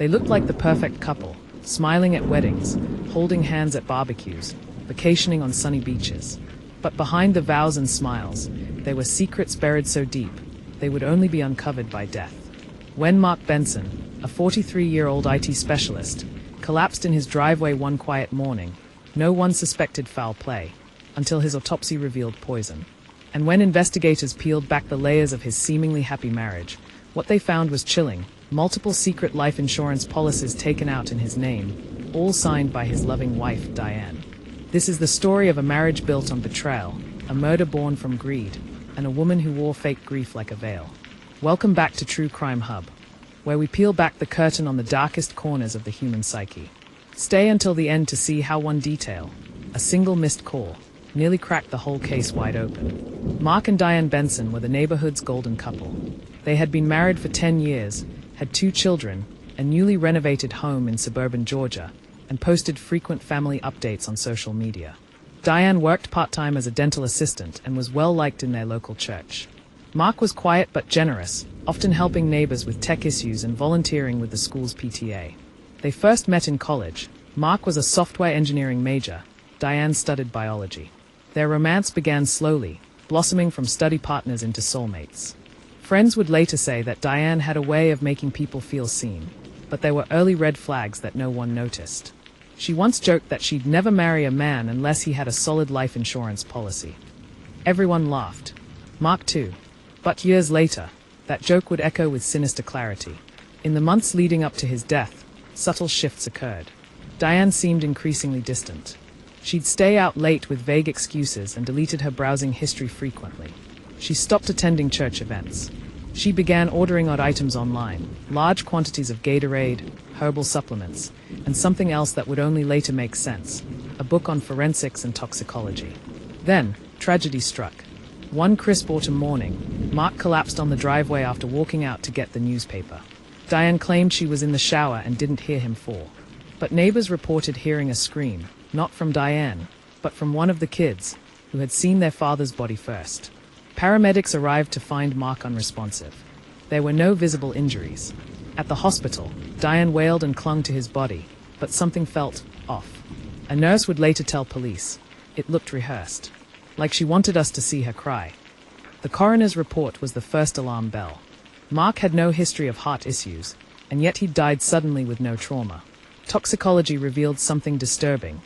They looked like the perfect couple, smiling at weddings, holding hands at barbecues, vacationing on sunny beaches. But behind the vows and smiles, there were secrets buried so deep, they would only be uncovered by death. When Mark Benson, a 43-year-old IT specialist, collapsed in his driveway one quiet morning, no one suspected foul play, until his autopsy revealed poison. And when investigators peeled back the layers of his seemingly happy marriage, what they found was chilling: multiple secret life insurance policies taken out in his name, all signed by his loving wife, Diane. This is the story of a marriage built on betrayal, a murder born from greed, and a woman who wore fake grief like a veil. Welcome back to True Crime Hub, where we peel back the curtain on the darkest corners of the human psyche. Stay until the end to see how one detail, a single missed call, nearly cracked the whole case wide open. Mark and Diane Benson were the neighborhood's golden couple. They had been married for 10 years, had 2 children, a newly renovated home in suburban Georgia, and posted frequent family updates on social media. Diane worked part-time as a dental assistant and was well-liked in their local church. Mark was quiet but generous, often helping neighbors with tech issues and volunteering with the school's PTA. They first met in college. Mark was a software engineering major. Diane studied biology. Their romance began slowly, blossoming from study partners into soulmates. Friends would later say that Diane had a way of making people feel seen, but there were early red flags that no one noticed. She once joked that she'd never marry a man unless he had a solid life insurance policy. Everyone laughed. Mark too. But years later, that joke would echo with sinister clarity. In the months leading up to his death, subtle shifts occurred. Diane seemed increasingly distant. She'd stay out late with vague excuses and deleted her browsing history frequently. She stopped attending church events. She began ordering odd items online, large quantities of Gatorade, herbal supplements, and something else that would only later make sense: a book on forensics and toxicology. Then, tragedy struck. One crisp autumn morning, Mark collapsed on the driveway after walking out to get the newspaper. Diane claimed she was in the shower and didn't hear him fall. But neighbors reported hearing a scream, not from Diane, but from one of the kids, who had seen their father's body first. Paramedics arrived to find Mark unresponsive. There were no visible injuries. At the hospital, Diane wailed and clung to his body, but something felt off. A nurse would later tell police. It looked rehearsed, like she wanted us to see her cry. The coroner's report was the first alarm bell. Mark had no history of heart issues, and yet he died suddenly with no trauma. Toxicology revealed something disturbing: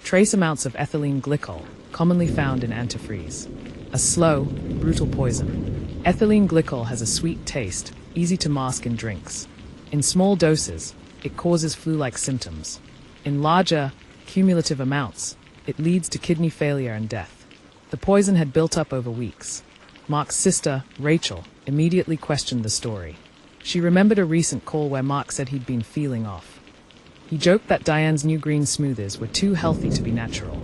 trace amounts of ethylene glycol, commonly found in antifreeze. A slow, brutal poison. Ethylene glycol has a sweet taste, easy to mask in drinks. In small doses, it causes flu-like symptoms. In larger, cumulative amounts, it leads to kidney failure and death. The poison had built up over weeks. Mark's sister, Rachel, immediately questioned the story. She remembered a recent call where Mark said he'd been feeling off. He joked that Diane's new green smoothies were too healthy to be natural.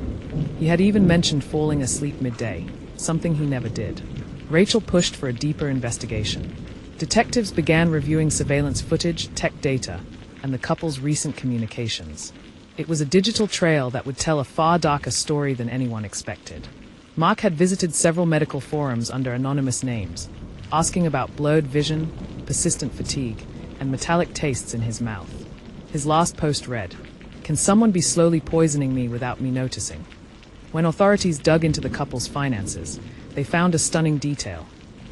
He had even mentioned falling asleep midday, something he never did. Rachel pushed for a deeper investigation. Detectives began reviewing surveillance footage, tech data, and the couple's recent communications. It was a digital trail that would tell a far darker story than anyone expected. Mark had visited several medical forums under anonymous names, asking about blurred vision, persistent fatigue, and metallic tastes in his mouth. His last post read, "Can someone be slowly poisoning me without me noticing?" When authorities dug into the couple's finances, they found a stunning detail.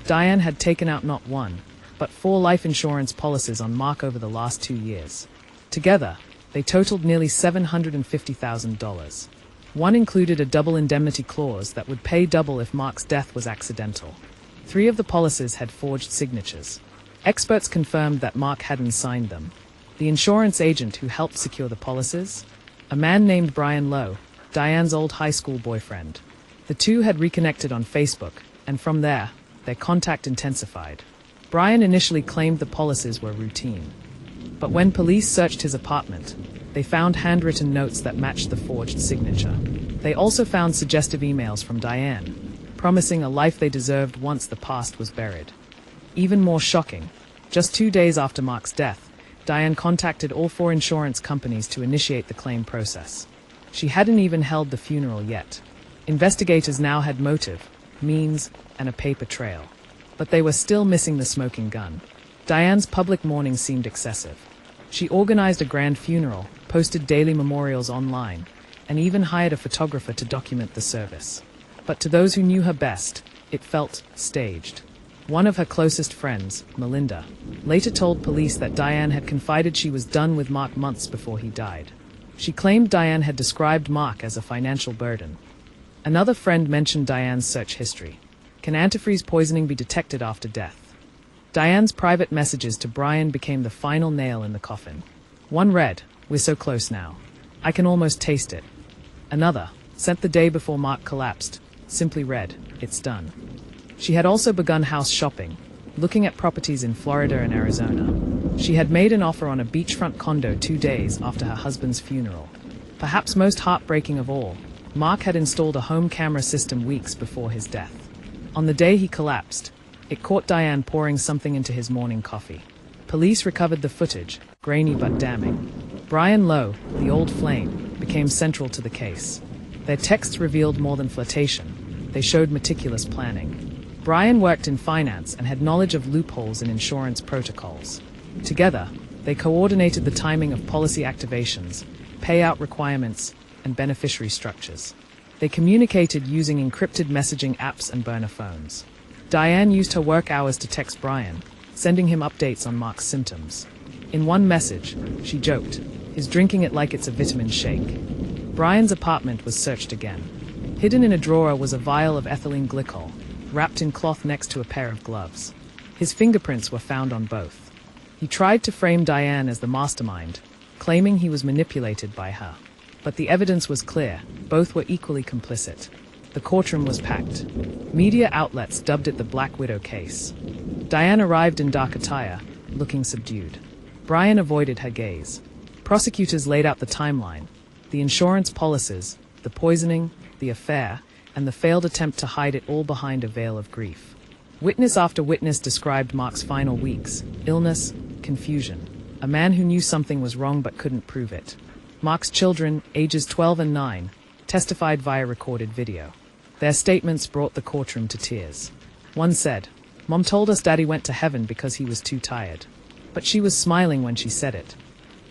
Diane had taken out not 1, but 4 life insurance policies on Mark over the last 2 years. Together, they totaled nearly $750,000. One included a double indemnity clause that would pay double if Mark's death was accidental. 3 of the policies had forged signatures. Experts confirmed that Mark hadn't signed them. The insurance agent who helped secure the policies? A man named Brian Lowe, Diane's old high school boyfriend. The two had reconnected on Facebook, and from there, their contact intensified. Brian initially claimed the policies were routine. But when police searched his apartment, they found handwritten notes that matched the forged signature. They also found suggestive emails from Diane, promising a life they deserved once the past was buried. Even more shocking, just 2 days after Mark's death, Diane contacted all 4 insurance companies to initiate the claim process. She hadn't even held the funeral yet. Investigators now had motive, means, and a paper trail. But they were still missing the smoking gun. Diane's public mourning seemed excessive. She organized a grand funeral, posted daily memorials online, and even hired a photographer to document the service. But to those who knew her best, it felt staged. One of her closest friends, Melinda, later told police that Diane had confided she was done with Mark months before he died. She claimed Diane had described Mark as a financial burden. Another friend mentioned Diane's search history. Can antifreeze poisoning be detected after death? Diane's private messages to Brian became the final nail in the coffin. One read, "We're so close now. I can almost taste it." Another, sent the day before Mark collapsed, simply read, "It's done." She had also begun house shopping, looking at properties in Florida and Arizona. She had made an offer on a beachfront condo 2 days after her husband's funeral. Perhaps most heartbreaking of all, Mark had installed a home camera system weeks before his death. On the day he collapsed, it caught Diane pouring something into his morning coffee. Police recovered the footage, grainy but damning. Brian Lowe, the old flame, became central to the case. Their texts revealed more than flirtation. They showed meticulous planning. Brian worked in finance and had knowledge of loopholes in insurance protocols. Together, they coordinated the timing of policy activations, payout requirements, and beneficiary structures. They communicated using encrypted messaging apps and burner phones. Diane used her work hours to text Brian, sending him updates on Mark's symptoms. In one message, she joked, "He's drinking it like it's a vitamin shake." Brian's apartment was searched again. Hidden in a drawer was a vial of ethylene glycol, wrapped in cloth next to a pair of gloves. His fingerprints were found on both. He tried to frame Diane as the mastermind, claiming he was manipulated by her. But the evidence was clear, both were equally complicit. The courtroom was packed. Media outlets dubbed it the Black Widow case. Diane arrived in dark attire, looking subdued. Brian avoided her gaze. Prosecutors laid out the timeline, the insurance policies, the poisoning, the affair, and the failed attempt to hide it all behind a veil of grief. Witness after witness described Mark's final weeks: illness, confusion. A man who knew something was wrong but couldn't prove it. Mark's children, ages 12 and 9, testified via recorded video. Their statements brought the courtroom to tears. One said, "Mom told us Daddy went to heaven because he was too tired. But she was smiling when she said it."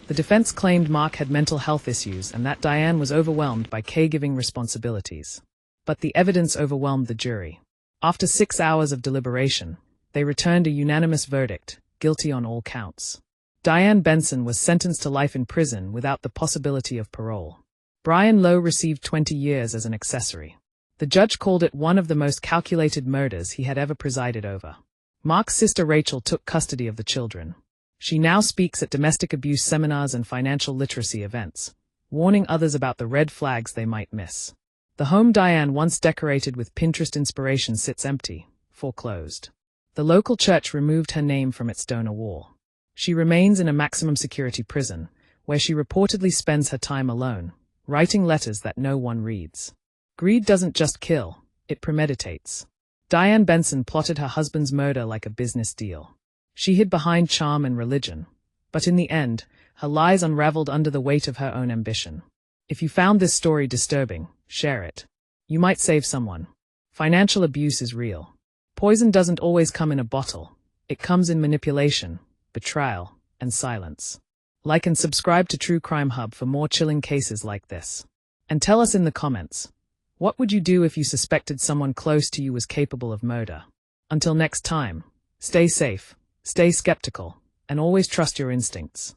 The defense claimed Mark had mental health issues and that Diane was overwhelmed by caregiving responsibilities. But the evidence overwhelmed the jury. After 6 hours of deliberation, they returned a unanimous verdict, guilty on all counts. Diane Benson was sentenced to life in prison without the possibility of parole. Brian Lowe received 20 years as an accessory. The judge called it one of the most calculated murders he had ever presided over. Mark's sister Rachel took custody of the children. She now speaks at domestic abuse seminars and financial literacy events, warning others about the red flags they might miss. The home Diane once decorated with Pinterest inspiration sits empty, foreclosed. The local church removed her name from its donor wall. She remains in a maximum security prison, where she reportedly spends her time alone, writing letters that no one reads. Greed doesn't just kill, it premeditates. Diane Benson plotted her husband's murder like a business deal. She hid behind charm and religion, but in the end, her lies unraveled under the weight of her own ambition. If you found this story disturbing, share it. You might save someone. Financial abuse is real. Poison doesn't always come in a bottle. It comes in manipulation, betrayal, and silence. Like and subscribe to True Crime Hub for more chilling cases like this. And tell us in the comments, what would you do if you suspected someone close to you was capable of murder? Until next time, stay safe, stay skeptical, and always trust your instincts.